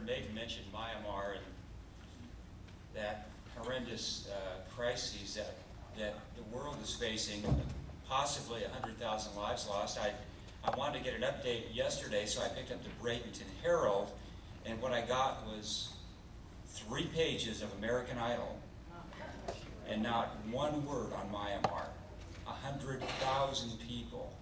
Reverend Nathan mentioned Myanmar and that horrendous crises that the world is facing, possibly 100,000 lives lost. I wanted to get an update yesterday, so I picked up the Bradenton Herald, and what I got was 3 pages of American Idol, and not one word on Myanmar. 100,000 people.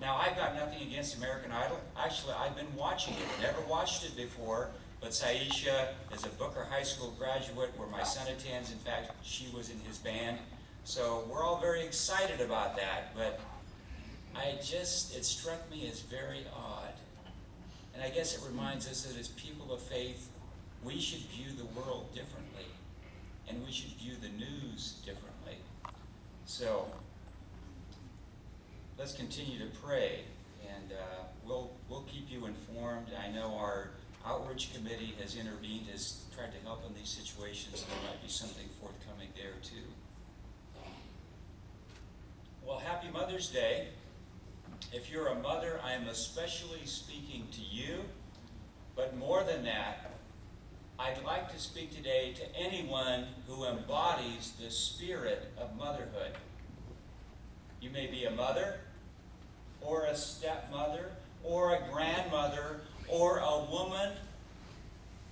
Now, I've got nothing against American Idol. Actually, I've been watching it. Never watched it before, but Saisha is a Booker High School graduate where my son attends. In fact, she was in his band. So we're all very excited about that, but it struck me as very odd. And I guess it reminds us that as people of faith, we should view the world differently, and we should view the news differently. So let's continue to pray, and we'll keep you informed. I know our outreach committee has intervened, has tried to help in these situations, and there might be something forthcoming there too. Well, happy Mother's Day. If you're a mother, I am especially speaking to you, but more than that, I'd like to speak today to anyone who embodies the spirit of motherhood. You may be a mother, or a stepmother, or a grandmother, or a woman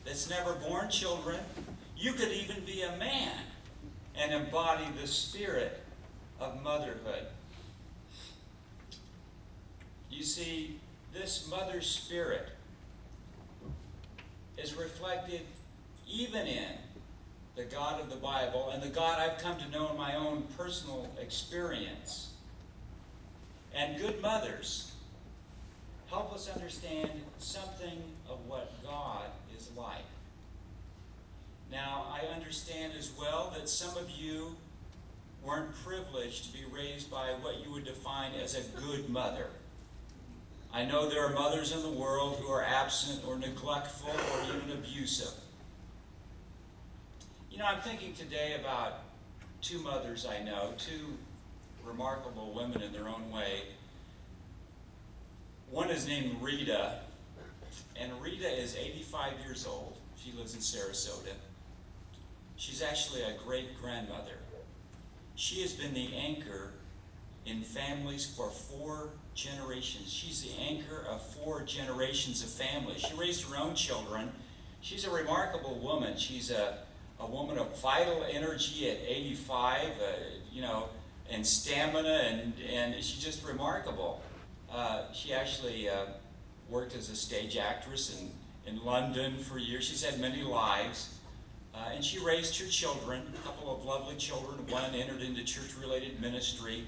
that's never born children. You could even be a man and embody the spirit of motherhood. You see, this mother spirit is reflected even in the God of the Bible and the God I've come to know in my own personal experience. And good mothers help us understand something of what God is like. Now, I understand as well that some of you weren't privileged to be raised by what you would define as a good mother. I know there are mothers in the world who are absent or neglectful or even abusive. You know, I'm thinking today about 2 mothers I know, 2 remarkable women in their own way. One is named Rita, and Rita is 85 years old. She lives in Sarasota. She's actually a great-grandmother. She has been the anchor in families for 4 generations. She's the anchor of 4 generations of families. She raised her own children. She's a remarkable woman. She's a woman of vital energy at 85, and stamina, and she's just remarkable. She actually worked as a stage actress in London for years. She's had many lives. And she raised her children, a couple of lovely children. One entered into church-related ministry.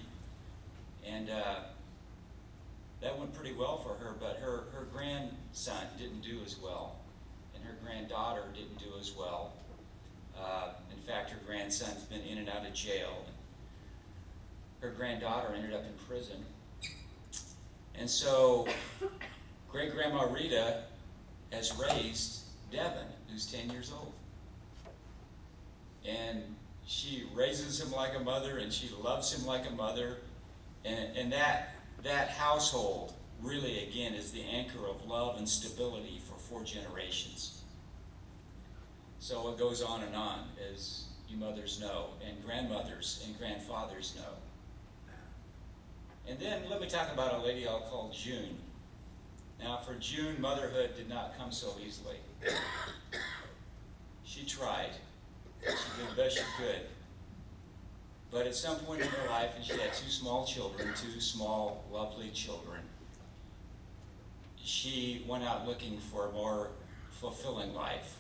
And that went pretty well for her, but her grandson didn't do as well. And her granddaughter didn't do as well. In fact, her grandson's been in and out of jail. Her granddaughter ended up in prison. And so, great-grandma Rita has raised Devin, who's 10 years old. And she raises him like a mother, and she loves him like a mother. And that household really, again, is the anchor of love and stability for 4 generations. So it goes on, as you mothers know, and grandmothers and grandfathers know. And then let me talk about a lady I'll call June. Now, for June, motherhood did not come so easily. She tried. She did the best she could. But at some point in her life, and she had 2 small children, 2 small, lovely children, she went out looking for a more fulfilling life,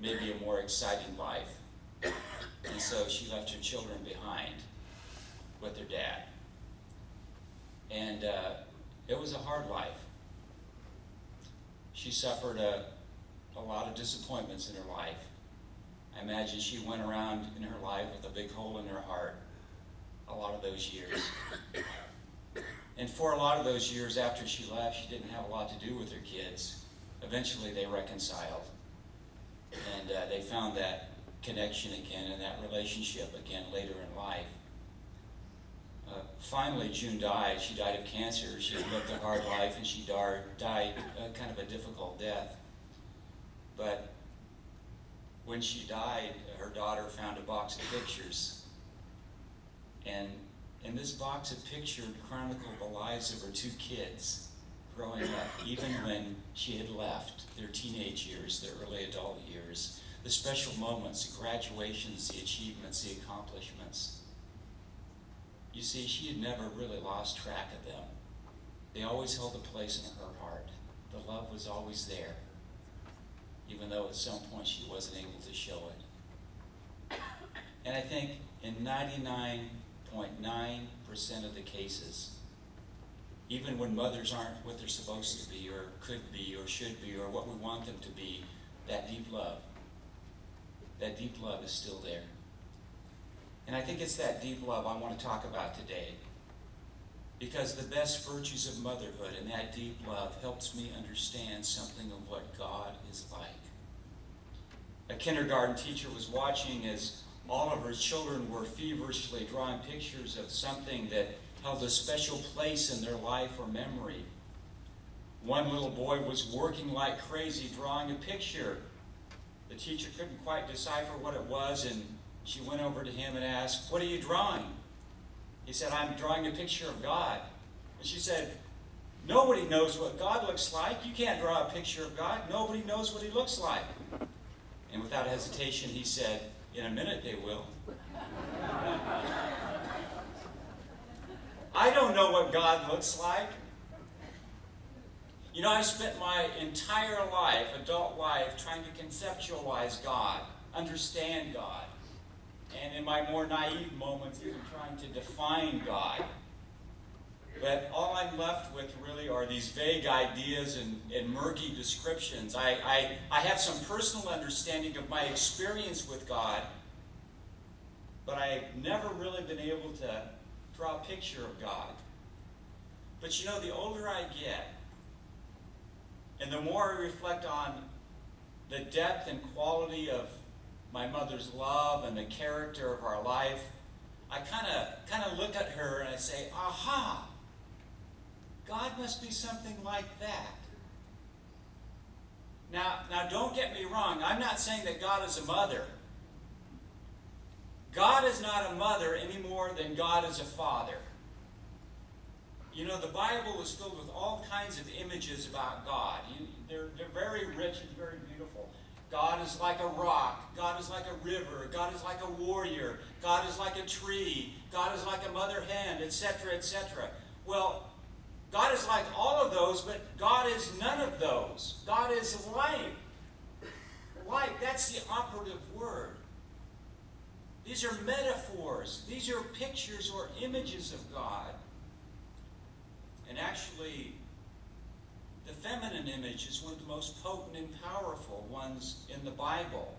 maybe a more exciting life. And so she left her children behind with their dad. And it was a hard life. She suffered a lot of disappointments in her life. I imagine she went around in her life with a big hole in her heart a lot of those years. And for a lot of those years after she left, she didn't have a lot to do with her kids. Eventually they reconciled. And they found that connection again and that relationship again later in life. Finally, June died. She died of cancer. She had lived a hard life, and she died kind of a difficult death. But when she died, her daughter found a box of pictures. And in this box of pictures chronicled the lives of her two kids growing up, even when she had left, their teenage years, their early adult years, the special moments, the graduations, the achievements, the accomplishments. You see, she had never really lost track of them. They always held a place in her heart. The love was always there, even though at some point she wasn't able to show it. And I think in 99.9% of the cases, even when mothers aren't what they're supposed to be or could be or should be or what we want them to be, that deep love is still there. And I think it's that deep love I want to talk about today. Because the best virtues of motherhood and that deep love helps me understand something of what God is like. A kindergarten teacher was watching as all of her children were feverishly drawing pictures of something that held a special place in their life or memory. One little boy was working like crazy drawing a picture. The teacher couldn't quite decipher what it was, and she went over to him and asked, "What are you drawing?" He said, "I'm drawing a picture of God." And she said, "Nobody knows what God looks like. You can't draw a picture of God. Nobody knows what he looks like." And without hesitation, he said, "In a minute they will." I don't know what God looks like. You know, I spent my entire life, adult life, trying to conceptualize God, understand God. And in my more naive moments, even trying to define God. But all I'm left with really are these vague ideas and murky descriptions. I have some personal understanding of my experience with God, but I've never really been able to draw a picture of God. But you know, the older I get, and the more I reflect on the depth and quality of my mother's love and the character of our life, I kind of look at her and I say, aha, God must be something like that. Now don't get me wrong. I'm not saying that God is a mother. God is not a mother any more than God is a father. You know, the Bible is filled with all kinds of images about God. They're very rich and very beautiful. God is like a rock. God is like a river. God is like a warrior. God is like a tree. God is like a mother hen, etc., etc. Well, God is like all of those, but God is none of those. God is light. Light, that's the operative word. These are metaphors. These are pictures or images of God. And actually, the feminine image is one of the most potent and powerful ones in the Bible.